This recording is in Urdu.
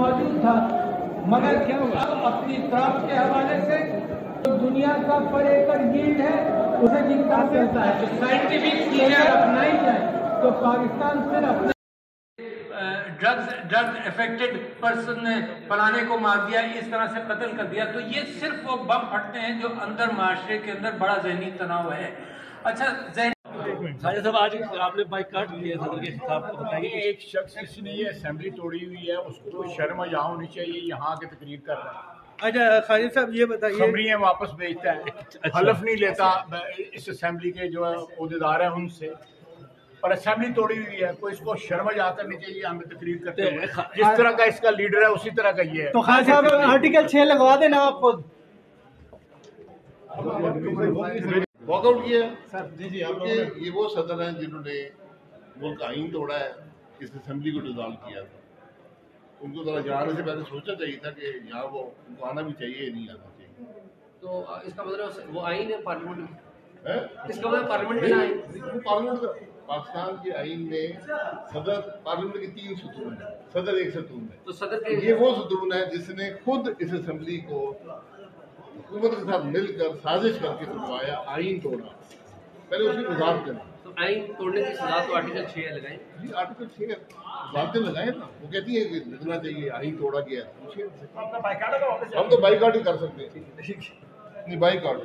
موجود تھا، مگر کیا ہوا اپنی طرف کے حوالے سے دنیا کا پر ایکڑ ییلڈ ہے اسے جتنا چلتا ہے تو سائنٹیفک اپنائی جائے تو پاکستان سے اپنے ڈرگ افیکٹڈ پرسن نے فلانے کو مار دیا، اس طرح سے قتل کر دیا، تو یہ صرف وہ بم پھٹتے ہیں جو اندر معاشرے کے اندر بڑا ذہنی تناؤ ہے۔ اچھا خالد صاحب آج آپ نے بائیکاٹ کیا صدر کے خطاب کو بتائیے۔ ایک شخص کس نے یہ اسمبلی توڑی ہوئی ہے اس کو کوئی شرم یہاں ہونی چاہیے، یہاں کے تقریر کر رہا ہے۔ اچھا خالد صاحب یہ بتائیے، خبریاں واپس بھیجتا ہے، حلف نہیں لیتا اس اسمبلی کے جو عہدیدار ہیں ان سے، اور اسمبلی توڑی ہوئی ہے، کوئی اس کو شرم یہاں کرنی چاہیے ہمیں تقریر کرتے ہیں۔ جس طرح کا اس کا لیڈر ہے اسی طرح کا یہ ہے۔ تو خالد صاحب آرٹیکل 6 لگوا دینا آپ خود۔ واک آؤٹ کیا سر؟ جی کیونکہ یہ وہ صدر ہیں جنہوں نے ملک آئین توڑا ہے، اس اسمبلی کو ڈیزالو کیا تھا۔ ان کو ذرا جانے سے پہلے سوچنا چاہیے تھا کہ یہاں وہ ان کو آنا بھی چاہیے یا نہیں آنا چاہیے۔ تو اس کا مطلب وہ آئین ہے پارلیمنٹ میں، اس کا مطلب پارلیمنٹ میں آئین، پارلیمنٹ پاکستان کے آئین میں صدر پارلیمنٹ کے 3 ستون ہیں، صدر ایک ستون ہے، تو صدر کے یہ وہ ستون ہے جس نے خود اس اسمبلی کو حکومت کے ساتھ مل کر سازش کر کے توڑوایا، آئین توڑا، پہلے اس کی وضاحت کریں۔ تو آئین توڑنے کی سزا تو آرٹیکل 6 لگائیں۔ جی آرٹیکل 6 باتیں لگائیں نا، وہ کہتی ہے کہ لکھنا چاہیے آئین توڑا گیا ہے، ہم تو بائیکاٹ ہی کر سکتے ہیں، نہیں بائیکاٹ